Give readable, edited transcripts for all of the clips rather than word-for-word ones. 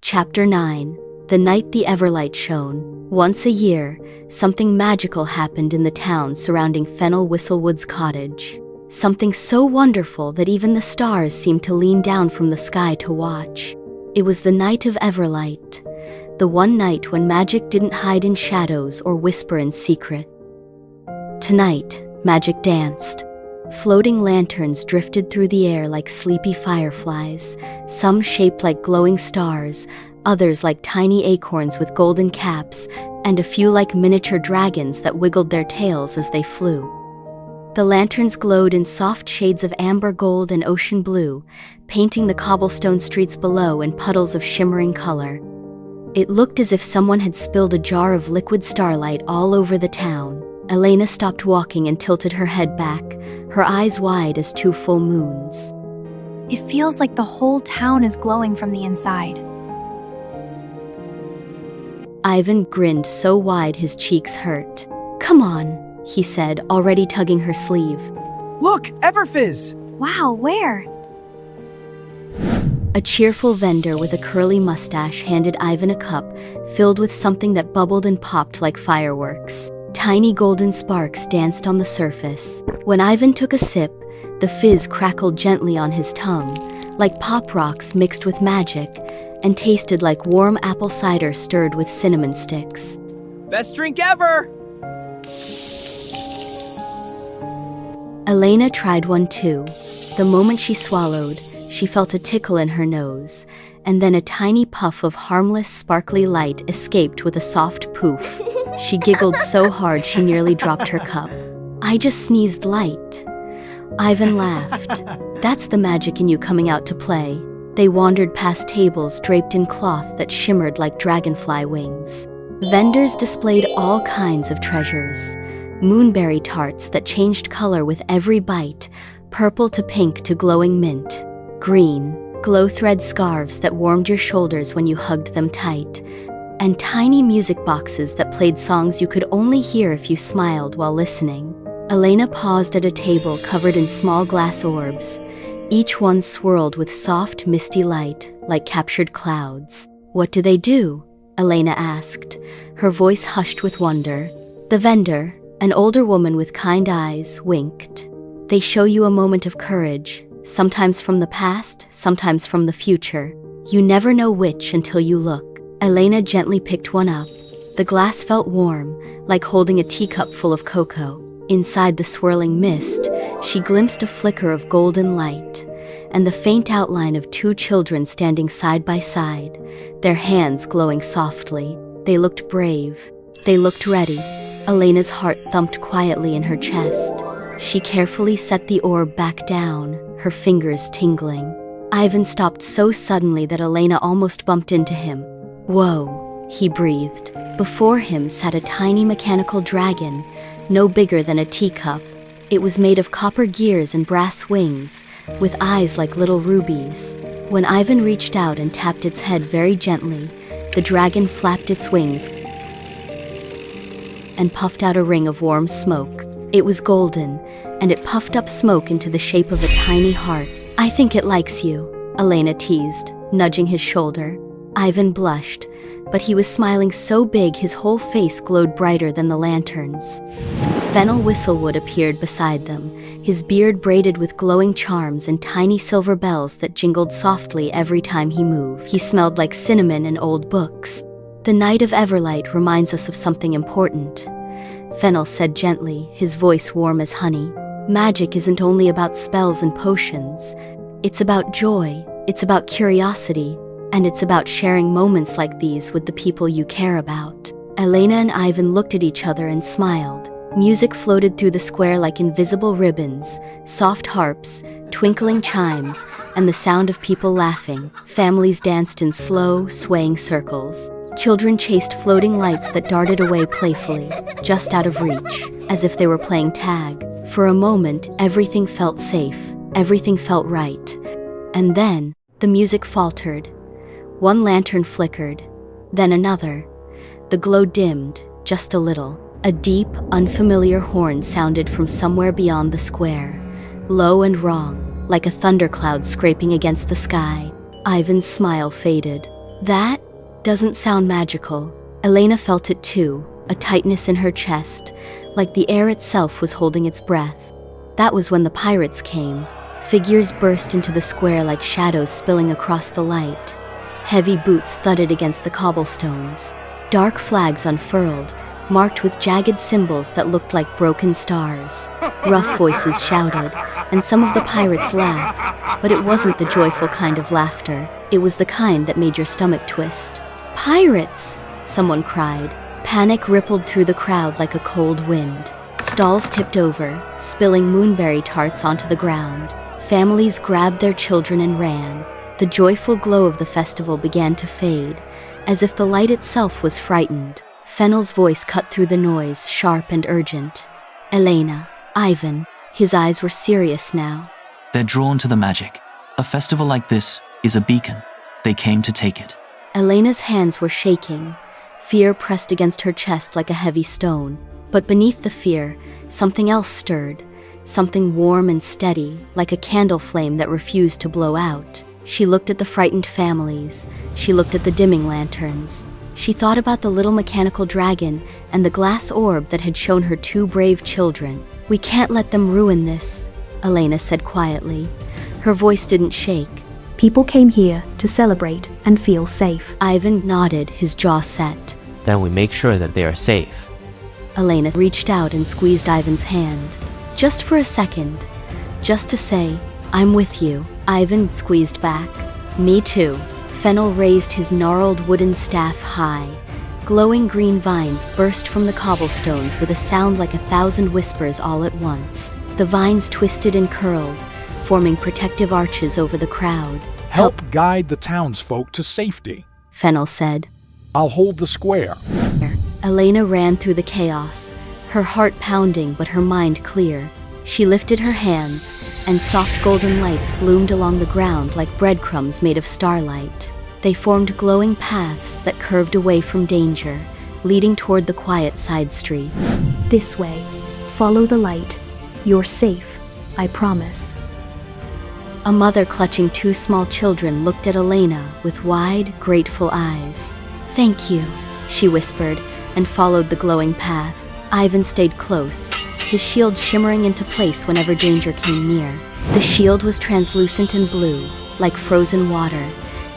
Chapter 9. The Night the Everlight Shone. Once a year, something magical happened in the town surrounding Fennel Whistlewood's cottage. Something so wonderful that even the stars seemed to lean down from the sky to watch. It was the Night of Everlight, the one night when magic didn't hide in shadows or whisper in secret. Tonight, magic danced. Floating lanterns drifted through the air like sleepy fireflies, some shaped like glowing stars, others like tiny acorns with golden caps, and a few like miniature dragons that wiggled their tails as they flew. The lanterns glowed in soft shades of amber gold and ocean blue, painting the cobblestone streets below in puddles of shimmering color. It looked as if someone had spilled a jar of liquid starlight all over the town. Elena stopped walking and tilted her head back, her eyes wide as two full moons. It feels like the whole town is glowing from the inside. Ivan grinned so wide his cheeks hurt. "Come on," he said, already tugging her sleeve. Look, Everfizz! Wow, where? A cheerful vendor with a curly mustache handed Ivan a cup filled with something that bubbled and popped like fireworks. Tiny golden sparks danced on the surface. When Ivan took a sip, the fizz crackled gently on his tongue, like pop rocks mixed with magic, and tasted like warm apple cider stirred with cinnamon sticks. Best drink ever! Elena tried one too. The moment she swallowed, she felt a tickle in her nose, and then a tiny puff of harmless, sparkly light escaped with a soft poof. She giggled so hard she nearly dropped her cup. "I just sneezed light." Ivan laughed. "That's the magic in you coming out to play." They wandered past tables draped in cloth that shimmered like dragonfly wings. Vendors displayed all kinds of treasures. Moonberry tarts that changed color with every bite, purple to pink to glowing mint. Green, glow thread scarves that warmed your shoulders when you hugged them tight. And tiny music boxes that played songs you could only hear if you smiled while listening. Elena paused at a table covered in small glass orbs. Each one swirled with soft, misty light, like captured clouds. "What do they do?" Elena asked, her voice hushed with wonder. The vendor, an older woman with kind eyes, winked. "They show you a moment of courage, sometimes from the past, sometimes from the future. You never know which until you look." Elena gently picked one up. The glass felt warm, like holding a teacup full of cocoa. Inside the swirling mist, she glimpsed a flicker of golden light, and the faint outline of two children standing side by side, their hands glowing softly. They looked brave. They looked ready. Elena's heart thumped quietly in her chest. She carefully set the orb back down, her fingers tingling. Ivan stopped so suddenly that Elena almost bumped into him. "Whoa," he breathed. Before him sat a tiny mechanical dragon, no bigger than a teacup. It was made of copper gears and brass wings, with eyes like little rubies. When Ivan reached out and tapped its head very gently, the dragon flapped its wings and puffed out a ring of warm smoke. It was golden, and it puffed up smoke into the shape of a tiny heart. "I think it likes you," Elena teased, nudging his shoulder. Ivan blushed, but he was smiling so big his whole face glowed brighter than the lanterns. Fennel Whistlewood appeared beside them, his beard braided with glowing charms and tiny silver bells that jingled softly every time he moved. He smelled like cinnamon and old books. "The Night of Everlight reminds us of something important," Fennel said gently, his voice warm as honey. "Magic isn't only about spells and potions. It's about joy, it's about curiosity, and it's about sharing moments like these with the people you care about." Elena and Ivan looked at each other and smiled. Music floated through the square like invisible ribbons, soft harps, twinkling chimes, and the sound of people laughing. Families danced in slow, swaying circles. Children chased floating lights that darted away playfully, just out of reach, as if they were playing tag. For a moment, everything felt safe, everything felt right. And then, the music faltered. One lantern flickered, then another. The glow dimmed, just a little. A deep, unfamiliar horn sounded from somewhere beyond the square, low and wrong, like a thundercloud scraping against the sky. Ivan's smile faded. That doesn't sound magical. Elena felt it too, a tightness in her chest, like the air itself was holding its breath. That was when the pirates came. Figures burst into the square like shadows spilling across the light. Heavy boots thudded against the cobblestones. Dark flags unfurled, marked with jagged symbols that looked like broken stars. Rough voices shouted, and some of the pirates laughed, but it wasn't the joyful kind of laughter. It was the kind that made your stomach twist. "Pirates!" someone cried. Panic rippled through the crowd like a cold wind. Stalls tipped over, spilling moonberry tarts onto the ground. Families grabbed their children and ran. The joyful glow of the festival began to fade, as if the light itself was frightened. Fennel's voice cut through the noise, sharp and urgent. "Elena, Ivan." His eyes were serious now. They're drawn to the magic. A festival like this is a beacon. They came to take it. Elena's hands were shaking. Fear pressed against her chest like a heavy stone. But beneath the fear, something else stirred. Something warm and steady, like a candle flame that refused to blow out. She looked at the frightened families. She looked at the dimming lanterns. She thought about the little mechanical dragon and the glass orb that had shown her two brave children. "We can't let them ruin this," Elena said quietly. Her voice didn't shake. "People came here to celebrate and feel safe." Ivan nodded, his jaw set. Then we make sure that they are safe. Elena reached out and squeezed Ivan's hand. Just for a second. Just to say, "I'm with you." Ivan squeezed back. "Me too." Fennel raised his gnarled wooden staff high. Glowing green vines burst from the cobblestones with a sound like 1,000 whispers all at once. The vines twisted and curled, forming protective arches over the crowd. Help guide the townsfolk to safety, Fennel said. "I'll hold the square." Elena ran through the chaos, her heart pounding but her mind clear. She lifted her hands, and soft golden lights bloomed along the ground like breadcrumbs made of starlight. They formed glowing paths that curved away from danger, leading toward the quiet side streets. "This way. Follow the light. You're safe, I promise." A mother clutching two small children looked at Elena with wide, grateful eyes. "Thank you," she whispered, and followed the glowing path. Ivan stayed close, his shield shimmering into place whenever danger came near. The shield was translucent and blue, like frozen water,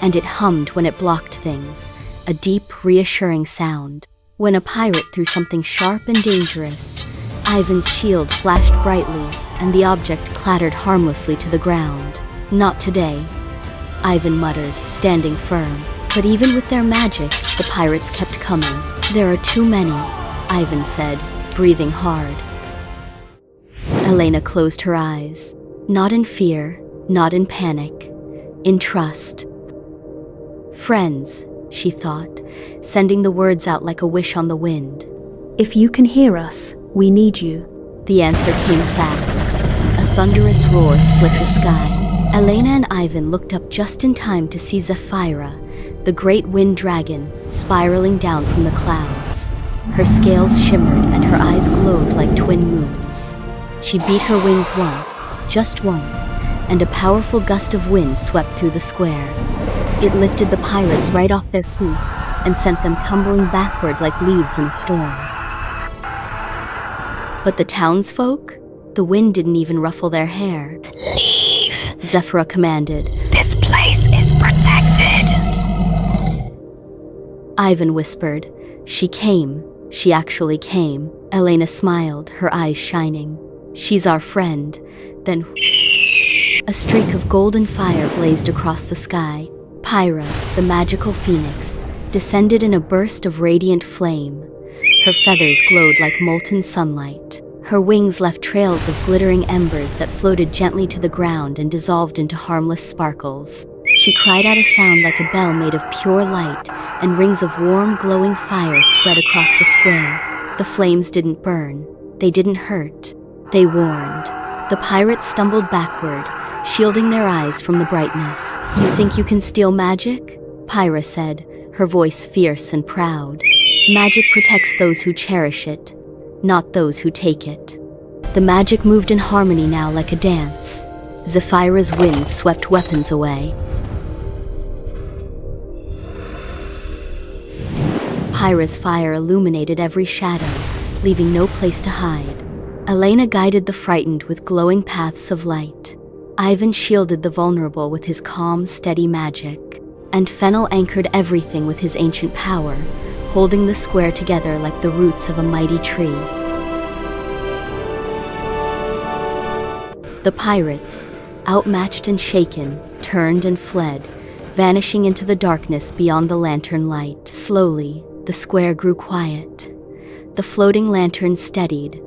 and it hummed when it blocked things, a deep, reassuring sound. When a pirate threw something sharp and dangerous, Ivan's shield flashed brightly, and the object clattered harmlessly to the ground. "Not today," Ivan muttered, standing firm. But even with their magic, the pirates kept coming. "There are too many," Ivan said, breathing hard. Elena closed her eyes. Not in fear, not in panic, in trust. "Friends," she thought, sending the words out like a wish on the wind. "If you can hear us, we need you." The answer came fast. A thunderous roar split the sky. Elena and Ivan looked up just in time to see Zephyra, the great wind dragon, spiraling down from the clouds. Her scales shimmered and her eyes glowed like twin moons. She beat her wings once, just once, and a powerful gust of wind swept through the square. It lifted the pirates right off their feet and sent them tumbling backward like leaves in a storm. But the townsfolk? The wind didn't even ruffle their hair. Leave. Zephyra commanded. This place is protected. Ivan whispered. She came. She actually came. Elena smiled, her eyes shining. She's our friend. Then a streak of golden fire blazed across the sky. Pyra, the magical phoenix, descended in a burst of radiant flame. Her feathers glowed like molten sunlight. Her wings left trails of glittering embers that floated gently to the ground and dissolved into harmless sparkles. She cried out a sound like a bell made of pure light, and rings of warm, glowing fire spread across the square. The flames didn't burn. They didn't hurt. They warmed. The pirates stumbled backward, shielding their eyes from the brightness. "You think you can steal magic?" Pyra said, her voice fierce and proud. "Magic protects those who cherish it, not those who take it." The magic moved in harmony now like a dance. Zephyra's winds swept weapons away. Pyra's fire illuminated every shadow, leaving no place to hide. Elena guided the frightened with glowing paths of light. Ivan shielded the vulnerable with his calm, steady magic. And Fennel anchored everything with his ancient power, holding the square together like the roots of a mighty tree. The pirates, outmatched and shaken, turned and fled, vanishing into the darkness beyond the lantern light. Slowly, the square grew quiet. The floating lanterns steadied.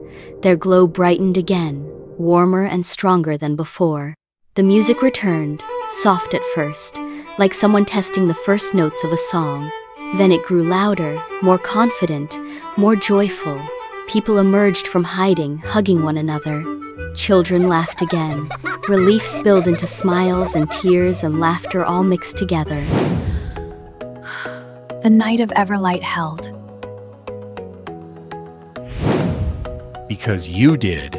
Their glow brightened again, warmer and stronger than before. The music returned, soft at first, like someone testing the first notes of a song. Then it grew louder, more confident, more joyful. People emerged from hiding, hugging one another. Children laughed again. Relief spilled into smiles and tears and laughter all mixed together. The Night of Everlight held. Because you did.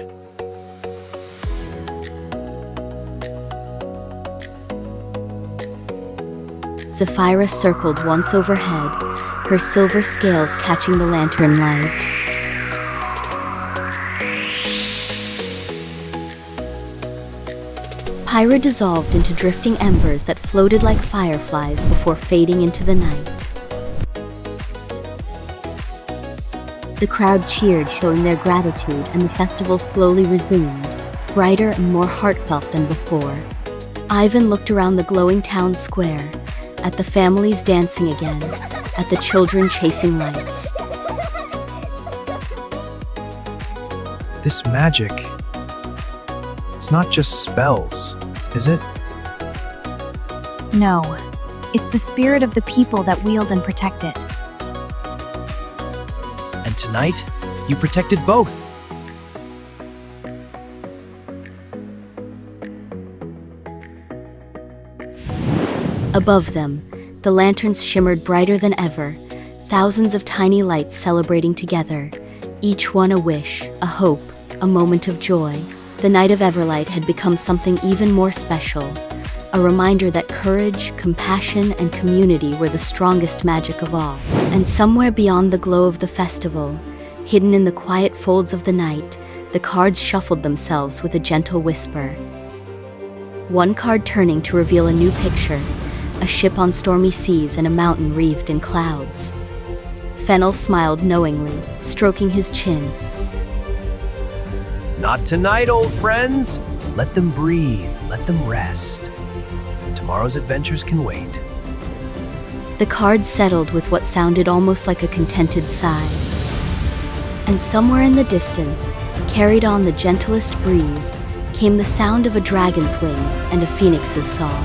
Zephyra circled once overhead, her silver scales catching the lantern light. Pyra dissolved into drifting embers that floated like fireflies before fading into the night. The crowd cheered, showing their gratitude, and the festival slowly resumed, brighter and more heartfelt than before. Ivan looked around the glowing town square, at the families dancing again, at the children chasing lights. This magic, it's not just spells, is it? No, it's the spirit of the people that wield and protect it. And tonight, you protected both. Above them, the lanterns shimmered brighter than ever, thousands of tiny lights celebrating together, each one a wish, a hope, a moment of joy. The Night of Everlight had become something even more special, a reminder that courage, compassion, and community were the strongest magic of all. And somewhere beyond the glow of the festival, hidden in the quiet folds of the night, the cards shuffled themselves with a gentle whisper. One card turning to reveal a new picture, a ship on stormy seas and a mountain wreathed in clouds. Fennel smiled knowingly, stroking his chin. Not tonight, old friends. Let them breathe, let them rest. Tomorrow's adventures can wait. The cards settled with what sounded almost like a contented sigh. And somewhere in the distance, carried on the gentlest breeze, came the sound of a dragon's wings and a phoenix's song.